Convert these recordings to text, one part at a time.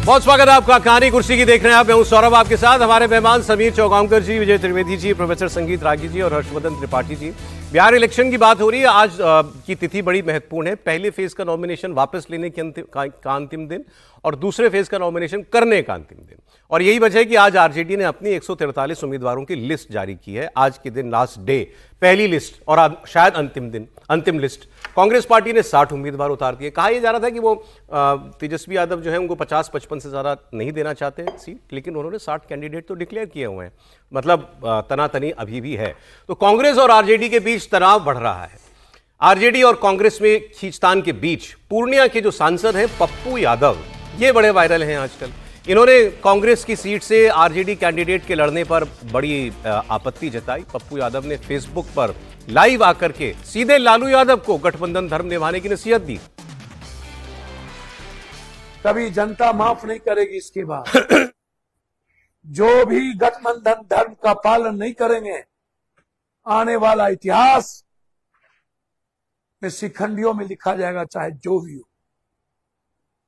बहुत स्वागत है आपका कहानी कुर्सी की देख रहे हैं आप। मैं हूं सौरभ आपके साथ। हमारे मेहमान समीर चौगांवकर जी, विजय त्रिवेदी जी, प्रोफेसर संगीत रागी जी और हर्षवर्धन त्रिपाठी जी। बिहार इलेक्शन की बात हो रही है। आज की तिथि बड़ी महत्वपूर्ण है। पहले फेज का नॉमिनेशन वापस लेने का अंतिम दिन और दूसरे फेज का नॉमिनेशन करने का अंतिम दिन। और यही वजह है कि आज आरजेडी ने अपनी 143 उम्मीदवारों की लिस्ट जारी की है। आज के दिन लास्ट डे, पहली लिस्ट और शायद अंतिम लिस्ट। कांग्रेस पार्टी ने 60 उम्मीदवार उतार दिए। कहा यह जा रहा था कि वो तेजस्वी यादव जो है उनको 50-55 से ज्यादा नहीं देना चाहते सीट, लेकिन उन्होंने 60 कैंडिडेट तो डिक्लेयर किए हुए हैं। मतलब तनातनी अभी भी है। तो कांग्रेस और आरजेडी के बीच तनाव बढ़ रहा है। आरजेडी और कांग्रेस में खींचतान के बीच पूर्णिया के जो सांसद हैं पप्पू यादव, ये बड़े वायरल हैं आजकल। इन्होंने कांग्रेस की सीट से आरजेडी कैंडिडेट के लड़ने पर बड़ी आपत्ति जताई। पप्पू यादव ने फेसबुक पर लाइव आकर के सीधे लालू यादव को गठबंधन धर्म निभाने की नसीहत दी। कभी जनता माफ नहीं करेगी इसके बाद। जो भी गठबंधन धर्म का पालन नहीं करेंगे, आने वाला इतिहास में शिखंडियों में लिखा जाएगा, चाहे जो भी हो।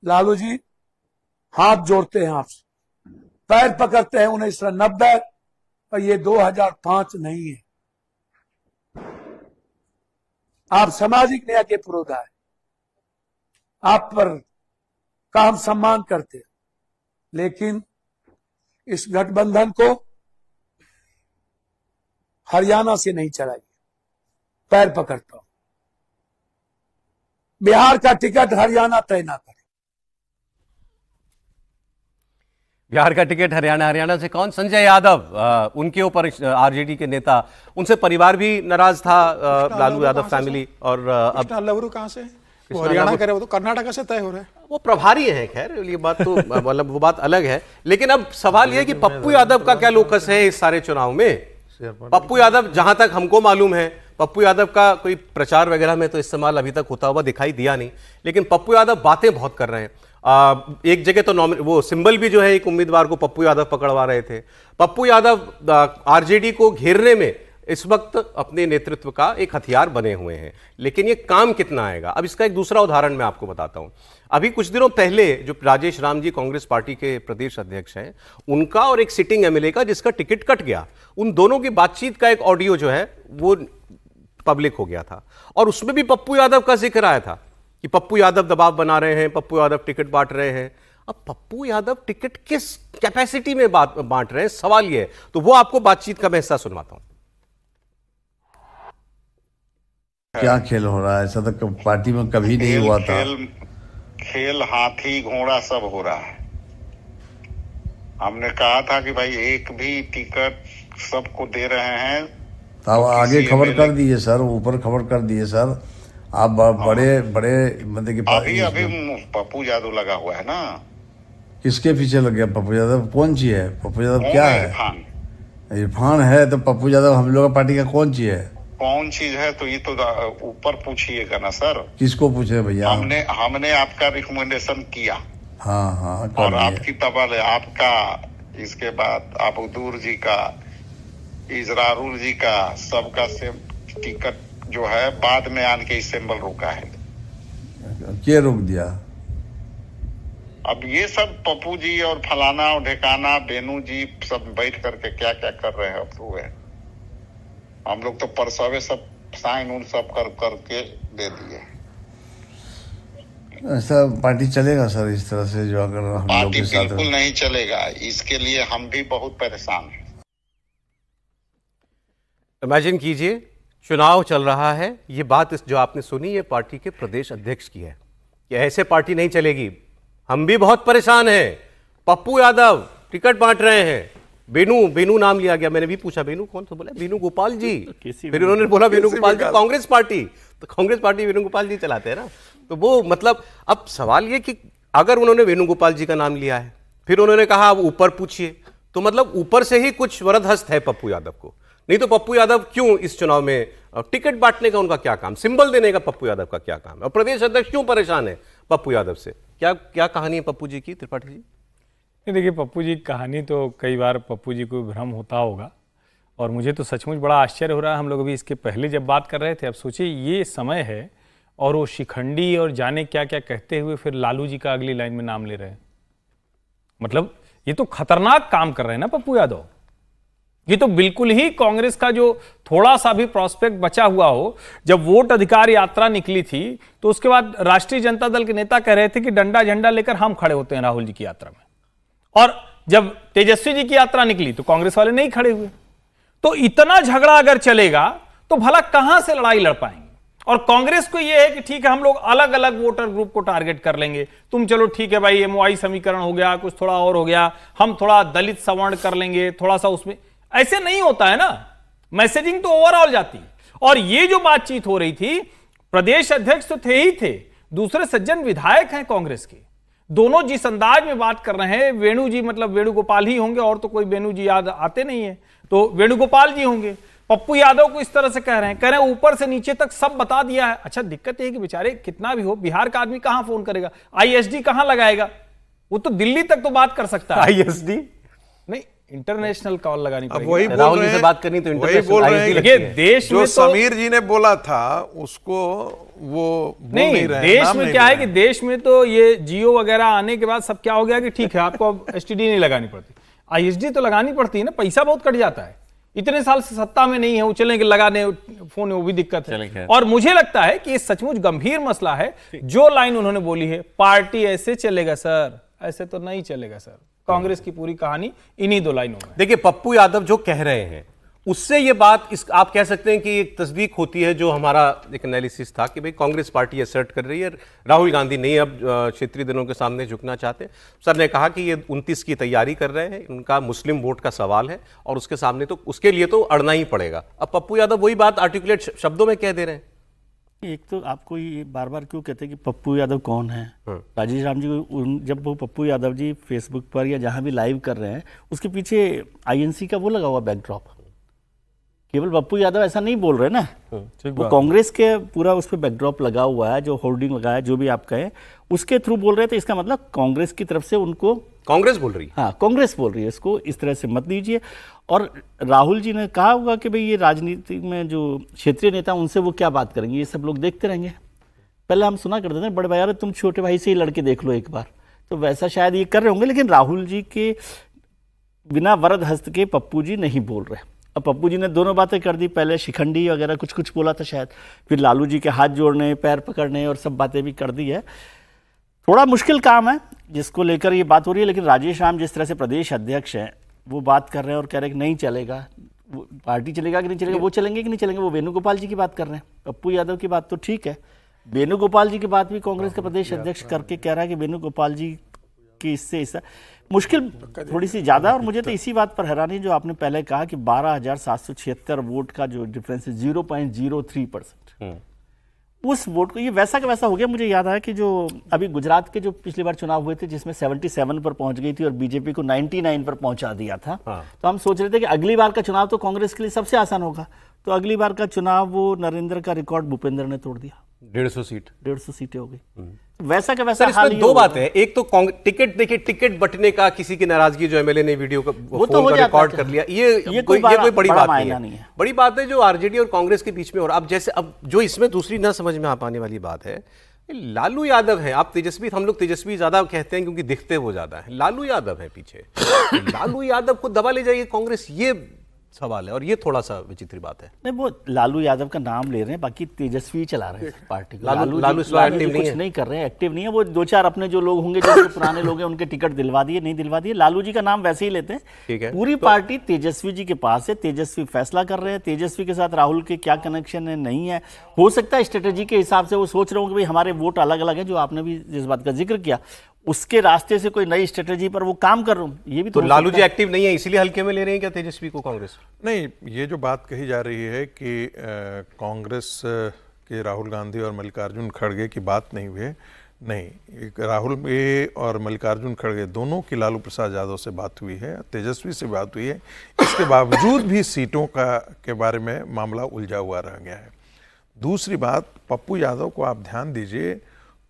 लालू जी हाथ जोड़ते हैं आपसे, पैर पकड़ते हैं 1990 और ये 2005 नहीं है। आप सामाजिक न्याय के पुरोधा है, आप पर का हम सम्मान करते हैं, लेकिन इस गठबंधन को हरियाणा से नहीं चलाइए। पैर पकड़ता हूं, बिहार का टिकट हरियाणा तय ना करे। बिहार का टिकट हरियाणा से कौन? संजय यादव, उनके ऊपर आरजेडी के नेता, उनसे परिवार भी नाराज था, लालू यादव फैमिली। और अब लवरू कहां से? वो हरियाणा करे, वो तो कर्नाटक से तय हो रहा है। वो प्रभारी हैं। खैर ये बात तो मतलब वो बात अलग है। लेकिन अब सवाल यह है कि पप्पू यादव का क्या लोकस है इस सारे चुनाव में। पप्पू यादव, जहां तक हमको मालूम है, पप्पू यादव का कोई प्रचार वगैरह में तो इस्तेमाल अभी तक होता हुआ दिखाई दिया नहीं। लेकिन पप्पू यादव बातें बहुत कर रहे हैं। एक जगह तो वो सिंबल भी जो है एक उम्मीदवार को पप्पू यादव पकड़वा रहे थे। पप्पू यादव आरजेडी को घेरने में इस वक्त अपने नेतृत्व का एक हथियार बने हुए हैं। लेकिन ये काम कितना आएगा? अब इसका एक दूसरा उदाहरण मैं आपको बताता हूं। अभी कुछ दिनों पहले जो राजेश राम जी कांग्रेस पार्टी के प्रदेश अध्यक्ष हैं, उनका और एक सिटिंग एमएलए का जिसका टिकट कट गया, उन दोनों की बातचीत का एक ऑडियो जो है वो पब्लिक हो गया था। और उसमें भी पप्पू यादव का जिक्र आया था कि पप्पू यादव दबाव बना रहे हैं, पप्पू यादव टिकट बांट रहे हैं। अब पप्पू यादव टिकट किस कैपेसिटी में बांट रहे हैं, सवाल यह है। तो वो आपको बातचीत का मैं हिस्सा सुनवाता हूं। क्या खेल हो रहा है? ऐसा तो पार्टी में कभी नहीं हुआ था। खेल हाथी घोड़ा सब हो रहा है। हमने कहा था कि भाई एक भी टिकट सबको दे रहे हैं। तो आगे खबर कर दिए सर, ऊपर खबर कर दिए सर। आप बड़े मतलब कि अभी पप्पू यादव लगा हुआ है ना। किसके पीछे लग गया पप्पू यादव? कौन चीज है पप्पू यादव? क्या है? इरफान है तो पप्पू यादव हम लोग पार्टी का कौन चीज है? कौन चीज है तो ये तो ऊपर पूछिएगा ना सर। किसको पूछे भैया? हमने आपका रिकमेंडेशन किया। हाँ और आपकी तबल आपका, इसके बाद अबूदूर जी का, इजरारुल जी का, सबका से टिकट जो है बाद में आन के सिंबल रोका है। क्या रोक दिया? अब ये सब पप्पू जी और फलाना और ढेकाना बेनू जी सब बैठ करके क्या क्या कर रहे हैं अब तो है। हम लोग तो परसवे सब साइन उन सब करके दे दिए। ऐसा पार्टी चलेगा सर इस तरह से? जो अगर हम लोग के साथ बिल्कुल नहीं चलेगा। इसके लिए हम भी बहुत परेशान हैं। इमेजिन कीजिए, चुनाव चल रहा है। ये बात जो आपने सुनी, ये पार्टी के प्रदेश अध्यक्ष की है कि ऐसे पार्टी नहीं चलेगी, हम भी बहुत परेशान हैं। पप्पू यादव टिकट बांट रहे हैं। बेनू नाम लिया गया। मैंने भी पूछा बेनू कौन? तो बोला बेनू गोपाल जी। फिर उन्होंने बोला बेनू गोपाल जी कांग्रेस पार्टी। तो कांग्रेस पार्टी बेनू गोपाल जी चलाते हैं ना। तो वो मतलब अब सवाल ये कि अगर उन्होंने वेणु गोपाल जी का नाम लिया है, फिर उन्होंने कहा अब ऊपर पूछिए, तो मतलब ऊपर से ही कुछ वरदहस्त है पप्पू यादव को। नहीं तो पप्पू यादव क्यों इस चुनाव में, टिकट बांटने का उनका क्या काम, सिंबल देने का पप्पू यादव का क्या काम है, और प्रदेश अध्यक्ष क्यों परेशान है पप्पू यादव से? क्या कहानी है पप्पू जी की, त्रिपाठी जी? नहीं देखिए, पप्पू जी की कहानी तो कई बार पप्पू जी को भ्रम होता होगा, और मुझे तो सचमुच बड़ा आश्चर्य हो रहा है। हम लोग अभी इसके पहले जब बात कर रहे थे, अब सोचिए ये समय है और वो शिखंडी और जाने क्या क्या कहते हुए फिर लालू जी का अगली लाइन में नाम ले रहे हैं। मतलब ये तो खतरनाक काम कर रहे हैं ना पप्पू यादव। ये तो बिल्कुल ही कांग्रेस का जो थोड़ा सा भी प्रोस्पेक्ट बचा हुआ हो। जब वोट अधिकार यात्रा निकली थी तो उसके बाद राष्ट्रीय जनता दल के नेता कह रहे थे कि डंडा झंडा लेकर हम खड़े होते हैं राहुल जी की यात्रा में, और जब तेजस्वी जी की यात्रा निकली तो कांग्रेस वाले नहीं खड़े हुए। तो इतना झगड़ा अगर चलेगा तो भला कहां से लड़ाई लड़ पाएंगे। और कांग्रेस को यह है कि ठीक है हम लोग अलग अलग वोटर ग्रुप को टारगेट कर लेंगे, तुम चलो ठीक है भाई एमओआई समीकरण हो गया, कुछ थोड़ा और हो गया, हम थोड़ा दलित सवर्ण कर लेंगे थोड़ा सा उसमें। ऐसे नहीं होता है ना, मैसेजिंग तो ओवरऑल जाती। और ये जो बातचीत हो रही थी, प्रदेश अध्यक्ष तो थे ही थे, दूसरे सज्जन विधायक हैं कांग्रेस के, दोनों जिस अंदाज में बात कर रहे हैं, वेणु जी मतलब वेणुगोपाल ही होंगे और तो कोई वेणु जी याद आते नहीं है, तो वेणुगोपाल जी होंगे, पप्पू यादव को इस तरह से कह रहे हैं ऊपर से नीचे तक सब बता दिया है। अच्छा दिक्कत यह है कि बेचारे कितना भी हो, बिहार का आदमी कहां फोन करेगा, आईएसडी कहां लगाएगा, वो तो दिल्ली तक तो बात कर सकता है। आईएसडी नहीं, इंटरनेशनल कॉल लगानी पड़ेगी। वही बोल राहुल रहे जी से हैं, बात करनी तो वही बोल रहे हैं देखिए देश जो में तो समीर जी ने बोला था उसको वो बोल नहीं रहे, देश नाम में नहीं क्या ले है रहे कि देश में तो ये जियो वगैरह आने के बाद सब क्या हो गया कि ठीक है आपको अब एसटीडी नहीं लगानी पड़ती, आईएसडी तो लगानी पड़ती है ना, पैसा बहुत कट जाता है। इतने साल से सत्ता में नहीं है, वो चलेंगे लगाने फोन में, वो भी दिक्कत है। और मुझे लगता है कि ये सचमुच गंभीर मसला है। जो लाइन उन्होंने बोली है, पार्टी ऐसे चलेगा सर, ऐसे तो नहीं चलेगा सर। कांग्रेस की पूरी कहानी इन्हीं दो लाइनों में। देखिए पप्पू यादव जो कह रहे हैं उससे ये बात आप कह सकते हैं कि एक तस्दीक होती है जो हमारा एक एनालिसिस था कि भाई कांग्रेस पार्टी असर्ट कर रही है, राहुल गांधी नहीं अब क्षेत्रीय दलों के सामने झुकना चाहते। सर ने कहा कि ये 29 की तैयारी कर रहे हैं, उनका मुस्लिम वोट का सवाल है और उसके सामने तो उसके लिए तो अड़ना ही पड़ेगा। अब पप्पू यादव वही बात आर्टिकुलेट शब्दों में कह दे रहे हैं। एक तो आपको ये बार बार क्यों कहते हैं कि पप्पू यादव कौन है? राजेश राम जी को जब वो पप्पू यादव जी फेसबुक पर या जहां भी लाइव कर रहे हैं उसके पीछे आईएनसी का वो लगा हुआ बैकड्रॉप, केवल पप्पू यादव ऐसा नहीं बोल रहे ना, वो कांग्रेस के पूरा उस पर बैकड्रॉप लगा हुआ है, जो होर्डिंग लगा है, जो भी आप कहें उसके थ्रू बोल रहे थे। इसका मतलब कांग्रेस की तरफ से उनको कांग्रेस बोल रही है, हाँ कांग्रेस बोल रही है, इसको इस तरह से मत लीजिए। और राहुल जी ने कहा होगा कि भाई ये राजनीति में जो क्षेत्रीय नेता उनसे वो क्या बात करेंगे, ये सब लोग देखते रहेंगे। पहले हम सुना करते थे बड़े भाई यार तुम छोटे भाई से ही लड़के देख लो एक बार, तो वैसा शायद ये कर रहे होंगे। लेकिन राहुल जी के बिना वरद हस्त के पप्पू जी नहीं बोल रहे। अब पप्पू जी ने दोनों बातें कर दी, पहले शिखंडी वगैरह कुछ कुछ बोला था शायद, फिर लालू जी के हाथ जोड़ने, पैर पकड़ने और सब बातें भी कर दी है। थोड़ा मुश्किल काम है जिसको लेकर ये बात हो रही है। लेकिन राजेश राम जिस तरह से प्रदेश अध्यक्ष हैं वो बात कर रहे हैं और कह रहे हैं कि नहीं चलेगा, वो पार्टी चलेगा कि नहीं चलेगा, वो चलेंगे कि नहीं चलेंगे, वो वेणुगोपाल जी की बात कर रहे हैं। पप्पू यादव की बात तो ठीक है, वेणुगोपाल जी की बात भी कांग्रेस का प्रदेश अध्यक्ष करके कह रहा है कि वेणुगोपाल जी की इससे मुश्किल थोड़ी सी ज़्यादा। और मुझे तो इसी बात पर हैरानी जो आपने पहले कहा कि 12,776 वोट का जो डिफरेंस है 0.03%, उस वोट को ये वैसा का वैसा हो गया। मुझे याद आया कि जो अभी गुजरात के जो पिछली बार चुनाव हुए थे जिसमें 77 पर पहुंच गई थी और बीजेपी को 99 पर पहुंचा दिया था, तो हम सोच रहे थे कि अगली बार का चुनाव तो कांग्रेस के लिए सबसे आसान होगा। तो अगली बार का चुनाव वो नरेंद्र का रिकॉर्ड भूपेंद्र ने तोड़ दिया, 150 सीटें हो गई। वैसा का वैसा हाल। दो बातें हैं, एक तो टिकट देखिए, टिकट बटने का किसी की नाराजगी जो एमएलए ने वीडियो का वो तो रिकॉर्ड कर लिया, ये कोई बड़ी बात नहीं है। बड़ी बात है जो आरजेडी और कांग्रेस के बीच में। और अब जैसे अब जो इसमें दूसरी ना समझ में आ पाने वाली बात है, लालू यादव है। आप तेजस्वी, हम लोग तेजस्वी ज्यादा कहते हैं क्योंकि दिखते वो ज्यादा है, लालू यादव है पीछे। लालू यादव को दबा ले जाएगी कांग्रेस, ये सवाल है। और ये थोड़ा सा विचित्र बात है। नहीं, वो लालू यादव का नाम ले रहे हैं, बाकी तेजस्वी चला रहे हैं पार्टी को। लालू कुछ नहीं कर रहे हैं, एक्टिव नहीं है। वो दो चार अपने जो लोग होंगे जो पुराने लोग हैं उनके टिकट दिलवा दिए, नहीं दिलवा दिए। लालू जी का नाम वैसे ही लेते हैं। ठीक है, पूरी पार्टी तेजस्वी जी के पास है, तेजस्वी फैसला कर रहे हैं। तेजस्वी के साथ राहुल के क्या कनेक्शन है नहीं है, हो सकता है स्ट्रेटेजी के हिसाब से वो सोच रहे हो कि भाई हमारे वोट अलग अलग है, जो आपने भी जिस बात का जिक्र किया उसके रास्ते से कोई नई स्ट्रेटेजी पर वो काम कर रहा हूं। ये भी तो लालू जी एक्टिव नहीं है इसलिए हल्के में ले रहे हैं क्या तेजस्वी को कांग्रेस? नहीं, ये जो बात कही जा रही है कि कांग्रेस के राहुल गांधी और मल्लिकार्जुन खड़गे की बात नहीं हुई है, नहीं, राहुल और मल्लिकार्जुन खड़गे दोनों की लालू प्रसाद यादव से बात हुई है, तेजस्वी से बात हुई है। इसके बावजूद भी सीटों के बारे में मामला उलझा हुआ रह गया है। दूसरी बात, पप्पू यादव को आप ध्यान दीजिए,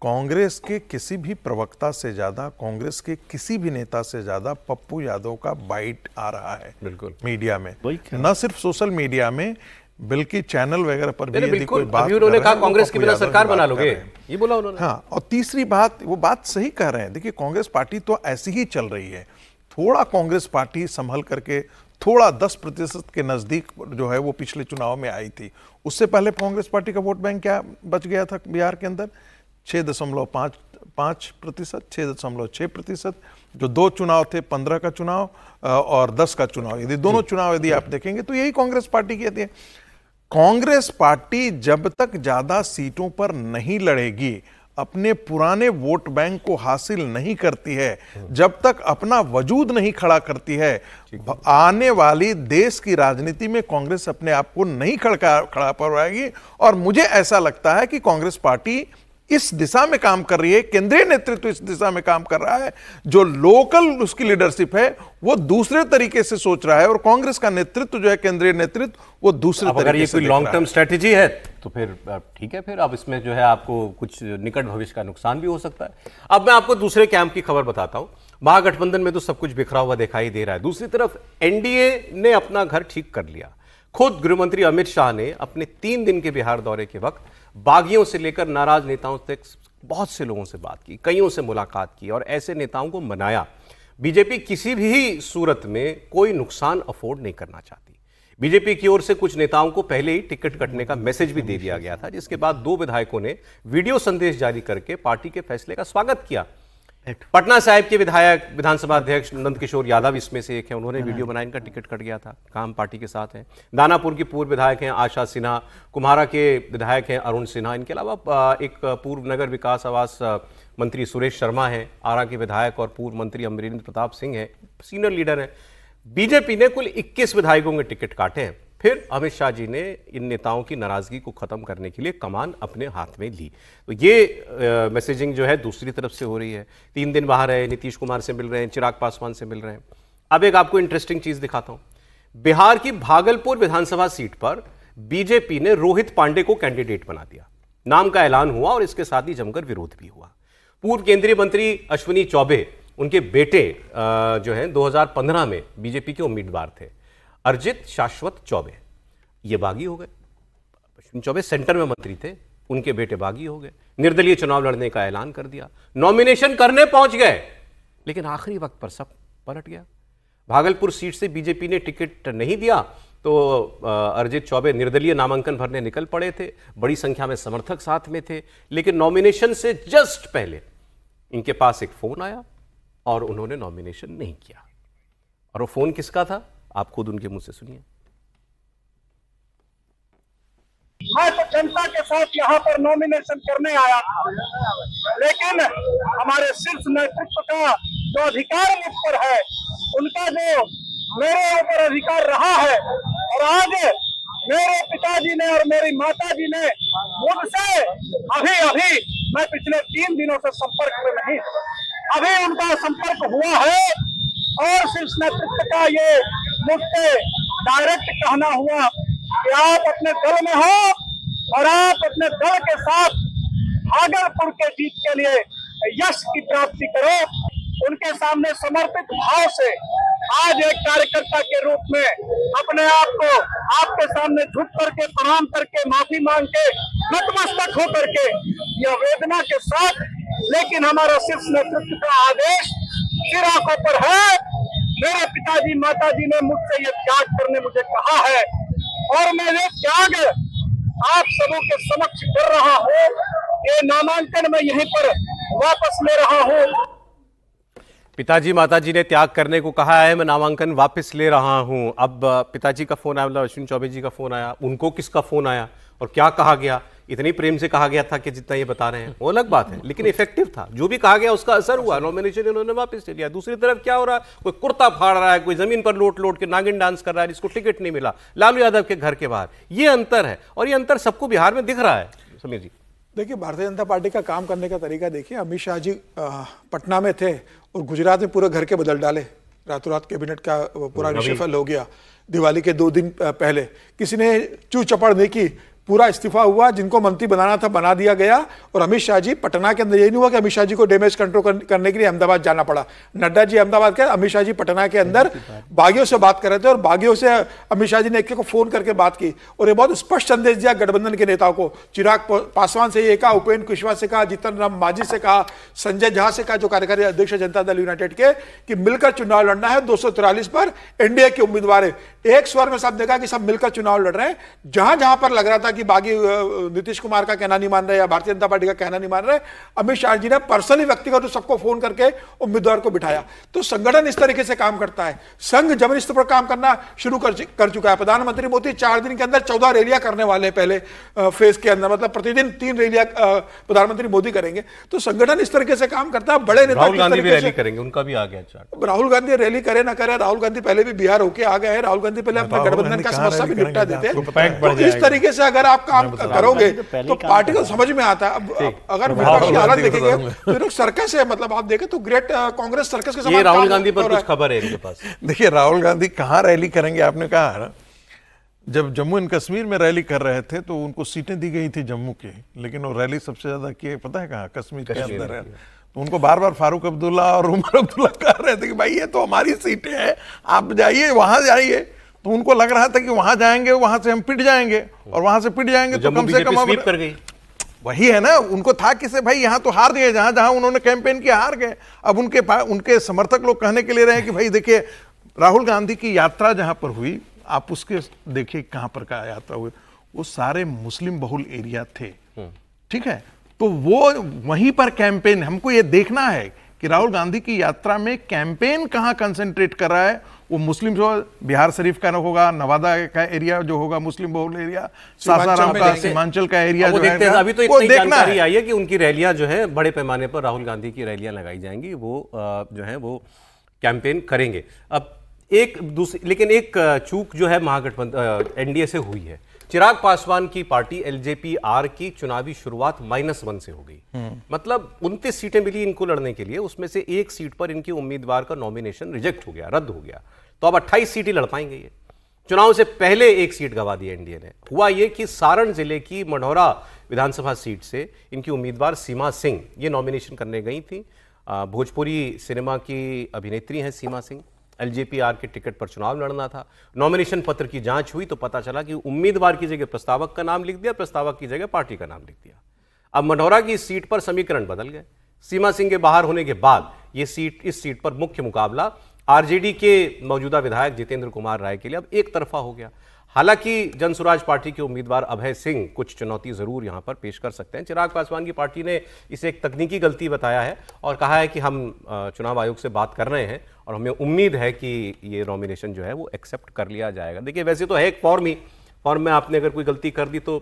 कांग्रेस के किसी भी प्रवक्ता से ज्यादा, कांग्रेस के किसी भी नेता से ज्यादा पप्पू यादव का बाइट आ रहा है, बिल्कुल मीडिया में, न सिर्फ सोशल मीडिया में, बल्कि चैनल वगैरह पर भी यदि कोई बात अभी उन्होंने कर रहे कहा हैं, वो कांग्रेस की पप्पू बिना यादव सरकार की बात बना कर लोगे, रहे हैं। ये बोला उन्होंने। हाँ, और तीसरी बात, वो बात सही कह रहे हैं। देखिए, कांग्रेस पार्टी तो ऐसी ही चल रही है। थोड़ा कांग्रेस पार्टी संभल करके थोड़ा 10% के नजदीक जो है वो पिछले चुनाव में आई थी। उससे पहले कांग्रेस पार्टी का वोट बैंक क्या बच गया था बिहार के अंदर? 6.5%, 6.6%। जो 2 चुनाव थे, 15 का चुनाव और 10 का चुनाव, यदि दोनों चुनाव यदि आप देखेंगे तो यही कांग्रेस पार्टी की है। कांग्रेस पार्टी जब तक ज्यादा सीटों पर नहीं लड़ेगी, अपने पुराने वोट बैंक को हासिल नहीं करती है, जब तक अपना वजूद नहीं खड़ा करती है, आने वाली देश की राजनीति में कांग्रेस अपने आप को नहीं खड़ा पाएगी। और मुझे ऐसा लगता है कि कांग्रेस पार्टी इस दिशा में काम कर रही है, केंद्रीय नेतृत्व इस दिशा में काम कर रहा है। जो लोकल उसकी लीडरशिप है वो दूसरे तरीके से सोच रहा है, और कांग्रेस का नेतृत्व जो है, केंद्रीय नेतृत्व, वो दूसरे तरीके से। अगर ये कोई लॉन्ग टर्म स्ट्रेटेजी है तो फिर ठीक है, फिर अब इसमें जो है आपको कुछ निकट भविष्य का नुकसान भी हो सकता है। अब मैं आपको दूसरे कैंप की खबर बताता हूं। महागठबंधन में तो सब कुछ बिखरा हुआ दिखाई दे रहा है, दूसरी तरफ एनडीए ने अपना घर ठीक कर लिया। खुद गृहमंत्री अमित शाह ने अपने 3 दिन के बिहार दौरे के वक्त बागियों से लेकर नाराज नेताओं तक बहुत से लोगों से बात की, कईयों से मुलाकात की और ऐसे नेताओं को मनाया। बीजेपी किसी भी सूरत में कोई नुकसान अफोर्ड नहीं करना चाहती। बीजेपी की ओर से कुछ नेताओं को पहले ही टिकट कटने का मैसेज भी दे दिया गया था, जिसके बाद 2 विधायकों ने वीडियो संदेश जारी करके पार्टी के फैसले का स्वागत किया। पटना साहिब के विधायक विधानसभा अध्यक्ष नंदकिशोर यादव इसमें से एक है, उन्होंने वीडियो बनाया, इनका टिकट कट गया था, काम पार्टी के साथ है। दानापुर की पूर्व विधायक हैं आशा सिन्हा, कुम्हारा के विधायक हैं अरुण सिन्हा, इनके अलावा एक पूर्व नगर विकास आवास मंत्री सुरेश शर्मा हैं, आरा के विधायक और पूर्व मंत्री अमरेंद्र प्रताप सिंह हैं, सीनियर लीडर हैं। बीजेपी ने कुल 21 विधायकों के टिकट काटे हैं। फिर अमित शाह जी ने इन नेताओं की नाराजगी को खत्म करने के लिए कमान अपने हाथ में ली। तो ये मैसेजिंग जो है दूसरी तरफ से हो रही है। 3 दिन बाहर है, नीतीश कुमार से मिल रहे हैं, चिराग पासवान से मिल रहे हैं। अब एक आपको इंटरेस्टिंग चीज दिखाता हूं। बिहार की भागलपुर विधानसभा सीट पर बीजेपी ने रोहित पांडे को कैंडिडेट बना दिया। नाम का ऐलान हुआ और इसके साथ ही जमकर विरोध भी हुआ। पूर्व केंद्रीय मंत्री अश्विनी चौबे, उनके बेटे जो हैं 2015 में बीजेपी के उम्मीदवार थे, अर्जित शाश्वत चौबे, ये बागी हो गए। अश्विनी चौबे सेंटर में मंत्री थे, उनके बेटे बागी हो गए। निर्दलीय चुनाव लड़ने का ऐलान कर दिया, नॉमिनेशन करने पहुंच गए, लेकिन आखिरी वक्त पर सब पलट गया। भागलपुर सीट से बीजेपी ने टिकट नहीं दिया तो अर्जित चौबे निर्दलीय नामांकन भरने निकल पड़े थे। बड़ी संख्या में समर्थक साथ में थे, लेकिन नॉमिनेशन से जस्ट पहले इनके पास एक फोन आया और उन्होंने नॉमिनेशन नहीं किया। और वो फोन किसका था, आप खुद उनके मुंह से सुनिए। मैं तो जनता के साथ यहाँ पर नॉमिनेशन करने आया था, लेकिन हमारे शीर्ष नेतृत्व का जो अधिकार मुझ पर है, उनका जो मेरे ऊपर अधिकार रहा है, और आज मेरे पिताजी ने और मेरी माताजी ने मुझसे अभी मैं पिछले 3 दिनों से संपर्क में नहीं, अभी उनका संपर्क हुआ है और शीर्ष नेतृत्व का ये मुझसे डायरेक्ट कहना हुआ कि आप अपने दल में हो और आप अपने दल के साथ भागलपुर के जीत के लिए यश की प्राप्ति करो। उनके सामने समर्पित भाव से आज एक कार्यकर्ता के रूप में अपने आप को आपके सामने झुक करके प्रणाम करके माफी मांग के नतमस्तक होकर के यह वेदना के साथ, लेकिन हमारा शीर्ष नेतृत्व का आदेश सिर आंखों पर है। मेरे पिताजी माताजी ने मुझसे ये त्याग करने मुझे कहा है और मैं ये त्याग आप सबों के समक्ष कर रहा हूँ। ये नामांकन मैं यहीं पर वापस ले रहा हूँ। पिताजी माताजी ने त्याग करने को कहा है, मैं नामांकन वापस ले रहा हूं। अब पिताजी का फोन आया, मतलब अश्विनी चौबे जी का फोन आया, उनको किसका फोन आया और क्या कहा गया, इतनी प्रेम से कहा गया था कि जितना ये बता रहे हैं वो अलग बात है, लेकिन इफेक्टिव था। जो भी कहा गया उसका असर हुआ, नॉमिनेशन इन्होंने वापस ले लिया। दूसरी तरफ क्या हो रहा है, कोई कुर्ता फाड़ रहा है, कोई जमीन पर लोट के नागिन डांस कर रहा है, जिसको टिकट नहीं मिला लालू यादव के घर के बाहर। ये अंतर है और ये अंतर सबको बिहार में दिख रहा है। समीर जी देखिए, भारतीय जनता पार्टी का काम करने का तरीका देखिए। अमित शाह जी पटना में थे और गुजरात में पूरे घर के बदल डाले, रातों रात कैबिनेट का पूरा रिशफल हो गया। दिवाली के 2 दिन पहले किसी ने चू चपड़ नहीं की, पूरा इस्तीफा हुआ, जिनको मंत्री बनाना था बना दिया गया। और अमित शाह जी पटना के अंदर, ये नहीं हुआ कि अमित शाह जी को डैमेज कंट्रोल करने के लिए अहमदाबाद जाना पड़ा। नड्डा जी अहमदाबाद के, अमित शाह जी पटना के अंदर बागियों से बात कर रहे थे और बागियों से अमित शाह जी ने एक को फोन करके बात की और ये बहुत स्पष्ट संदेश दिया गठबंधन के नेताओं को। चिराग पासवान से ये कहा, उपेंद्र कुशवाहा से कहा, जीतन राम मांझी से कहा, संजय झा से कहा जो कार्यकारी अध्यक्ष जनता दल यूनाइटेड के, कि मिलकर चुनाव लड़ना है। 243 पर एनडीए के उम्मीदवार है। एक स्वर में सब देखा कि सब मिलकर चुनाव लड़ रहे हैं। जहां जहां पर लग रहा था कि बागी नीतीश कुमार का कहना नहीं मान रहे या भारतीय जनता पार्टी का कहना नहीं मान रहे, अमित शाह जी ने पर्सनली व्यक्तिगत तो सबको फोन करके उम्मीदवार को बिठाया। तो संगठन इस तरीके से काम करता है। संघ जमीन स्तर पर काम करना शुरू कर चुका है। प्रधानमंत्री मोदी 4 दिन के अंदर 14 रैलियां करने वाले हैं पहले फेज के अंदर, मतलब प्रतिदिन 3 रैलियां प्रधानमंत्री मोदी करेंगे। तो संगठन इस तरीके से काम करता है। बड़े नेता राहुल गांधी भी रैली करेंगे, उनका भी आ गया चार्ट। राहुल गांधी रैली करे ना करे, राहुल गांधी पहले भी बिहार होके आ गए हैं। राहुल गांधी पहले अपने गठबंधन का समस्या भी निपटा देते हैं। तो इस तरीके से अगर आप काम करोगे तो पार्टी को समझ में आता है। अगर विपक्षी हालत देखेंगे तो लोग सर्कस है, मतलब आप देखें तो ग्रेट कांग्रेस सर्कस के समान। ये राहुल गांधी पर कुछ खबर है इनके पास। देखिए राहुल गांधी कहाँ रैली करेंगे, आपने कहा जब जम्मू एंड कश्मीर में रैली कर रहे थे तो उनको सीटें दी गई थी जम्मू की, लेकिन वो रैली सबसे ज्यादा की पता है कहाँ, कश्मीर के अंदर है। तो उनको बार बार फारूक अब्दुल्ला और उमर अब्दुल्ला कह रहे थे कि भाई ये तो हमारी सीटें हैं, आप जाइए वहां जाइए। तो उनको लग रहा था कि वहां जाएंगे वहां से हम पिट जाएंगे, और वहां से पिट जाएंगे तो कम से कम कर गई। वही है ना, उनको था कि से भाई यहाँ तो हार गए, जहां जहां उन्होंने कैंपेन किया हार गए। अब उनके समर्थक लोग कहने के लिए रहे कि भाई देखिए राहुल गांधी की यात्रा जहां पर हुई, आप उसके देखिए कहां पर का यात्रा हुई, वो सारे मुस्लिम बहुल एरिया थे, ठीक है। तो वो वहीं पर कैंपेन, हमको ये देखना है कि राहुल गांधी की यात्रा में कैंपेन कहां कंसंट्रेट कर रहा है। वो मुस्लिम जो बिहार शरीफ का होगा, नवादा का एरिया जो होगा मुस्लिम बहुल एरिया, सासाराम का, सीमांचल का एरिया जो है, अभी तो इतनी जानकारी आई है कि उनकी रैलियां जो है बड़े पैमाने पर राहुल गांधी की रैलियां लगाई जाएंगी, वो जो है वो कैंपेन करेंगे। अब एक दूसरी, लेकिन एक चूक जो है महागठबंधन एनडीए से हुई है। चिराग पासवान की पार्टी एलजेपी-आर की चुनावी शुरुआत -1 से हो गई। मतलब 29 सीटें मिली इनको लड़ने के लिए, उसमें से 1 सीट पर इनके उम्मीदवार का नॉमिनेशन रिजेक्ट हो गया, रद्द हो गया। तो अब 28 सीटें लड़ पाएंगे ये। चुनाव से पहले 1 सीट गंवा दी एनडीए ने। हुआ ये कि सारण जिले की मढ़ौरा विधानसभा सीट से इनकी उम्मीदवार सीमा सिंह ये नॉमिनेशन करने गई थी। भोजपुरी सिनेमा की अभिनेत्री हैं सीमा सिंह। एलजेपी-आर के टिकट पर चुनाव लड़ना था। नॉमिनेशन पत्र की जांच हुई तो पता चला कि उम्मीदवार की जगह प्रस्तावक का नाम लिख दिया, प्रस्तावक की जगह पार्टी का नाम लिख दिया। अब मढ़ौरा की सीट पर समीकरण बदल गए। सीमा सिंह के बाहर होने के बाद इस सीट पर मुख्य मुकाबला आरजेडी के मौजूदा विधायक जितेंद्र कुमार राय के लिए अब एक तरफा हो गया। हालांकि जनसुराज पार्टी के उम्मीदवार अभय सिंह कुछ चुनौती जरूर यहां पर पेश कर सकते हैं। चिराग पासवान की पार्टी ने इसे एक तकनीकी गलती बताया है और कहा है कि हम चुनाव आयोग से बात कर रहे हैं और हमें उम्मीद है कि ये नॉमिनेशन जो है वो एक्सेप्ट कर लिया जाएगा। देखिए वैसे तो है एक फॉर्म में आपने अगर कोई गलती कर दी तो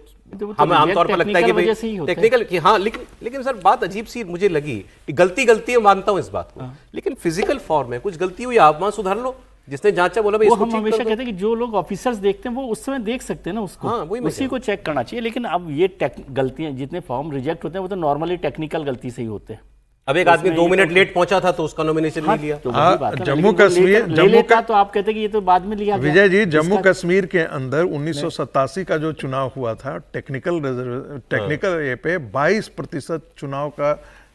हमें आमतौर पर लगता है कि भाई टेक्निकल कि हाँ, लेकिन सर बात अजीब सी मुझे लगी। गलती मानता हूं इस बात को, लेकिन फिजिकल फॉर्म में कुछ गलती हुई, आप वहां सुधार लो। जिसने जांचा बोला भाई वो हम हमेशा कहते हैं कि जो लोग ऑफिसर्स देखते हैं वो उस समय देख सकते हैं ना उसको, हाँ, उसी को चेक करना चाहिए। लेकिन अब ये गलतियां, जितने फॉर्म रिजेक्ट होते हैं वो तो नॉर्मली टेक्निकल गलती से ही होते हैं। अब एक आदमी 2 मिनट लेट पहुंचा था तो उसका नॉमिनेशन नहीं लिया। जम्मू कश्मीर तो आप कहते हैं कि ये तो बाद में लिया गया। विजय जी, जम्मू कश्मीर के अंदर 1987 का जो चुनाव हुआ था टेक्निकल ये पे 22% चुनाव का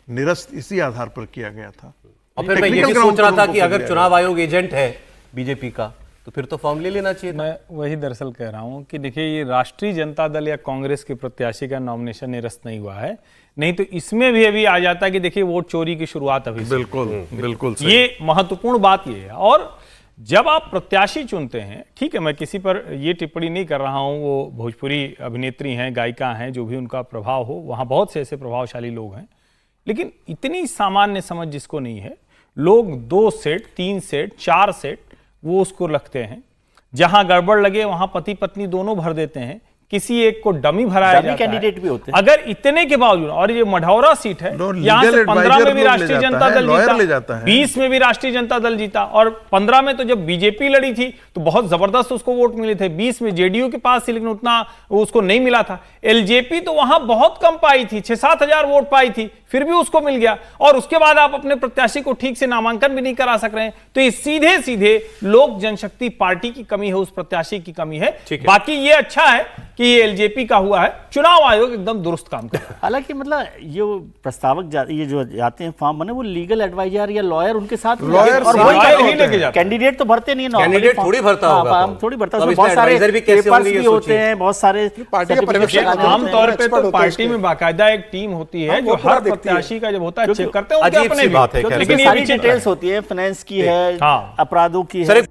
निरस्त इसी आधार पर किया गया था। और फिर मैं ये भी सोच रहा था कि अगर चुनाव आयोग एजेंट है बीजेपी का तो फिर तो फॉर्म ले लेना चाहिए। मैं वही दरअसल कह रहा हूं कि देखिए ये राष्ट्रीय जनता दल या कांग्रेस के प्रत्याशी का नॉमिनेशन निरस्त नहीं हुआ है, नहीं तो इसमें भी अभी आ जाता है कि देखिए वोट चोरी की शुरुआत अभी बिल्कुल ये महत्वपूर्ण बात ये है। और जब आप प्रत्याशी चुनते हैं, ठीक है, मैं किसी पर ये टिप्पणी नहीं कर रहा हूं, वो भोजपुरी अभिनेत्री हैं, गायिका हैं, जो भी उनका प्रभाव हो, वहां बहुत से ऐसे प्रभावशाली लोग हैं, लेकिन इतनी सामान्य समझ जिसको नहीं है, लोग 2 सेट 3 सेट 4 सेट वो उसको रखते हैं। जहां गड़बड़ लगे वहां पति पत्नी दोनों भर देते हैं, किसी एक को डमी भराया जाता कैंडिडेट भी होते हैं। अगर इतने के बावजूद, और ये मढ़ौरा सीट है, यहां से 15 में भी राष्ट्रीय जनता दल जीता, 20 में भी राष्ट्रीय जनता दल जीता, और 15 में तो जब बीजेपी लड़ी थी तो बहुत जबरदस्त उसको वोट मिले थे। 20 में जेडीयू के पास थी लेकिन उतना उसको नहीं मिला था। एलजेपी तो वहां बहुत कम पाई थी, 6-7 हजार वोट पाई थी, फिर भी उसको मिल गया। और उसके बाद आप अपने प्रत्याशी को ठीक से नामांकन भी नहीं करा सक रहे हैं। तो ये सीधे सीधे लोक जनशक्ति पार्टी की कमी है, उस प्रत्याशी की कमी है। बाकी ये अच्छा है कि ये एलजेपी का हुआ है। चुनाव आयोग एकदम दुरुस्त काम कर रहा है। हालांकि मतलब ये प्रस्तावक ये जो जाते हैं फॉर्म बने, वो लीगल एडवाइजर या लॉयर उनके साथ लॉयर और ही लेके जाते कैंडिडेट तो भरते नहीं, कैंडिडेट थोड़ी भरता होगा, फॉर्म थोड़ी भरता, उसमें बहुत सारे पेपर्स भी होते हैं, बहुत सारे आमतौर पे तो पार्टी में बाकायदा एक टीम होती है जो हर प्रत्याशी का जब होता है चेक करते हैं, अजीब सी बात है। लेकिन सारी डिटेल्स होती है, फाइनेंस की है, अपराधों की है।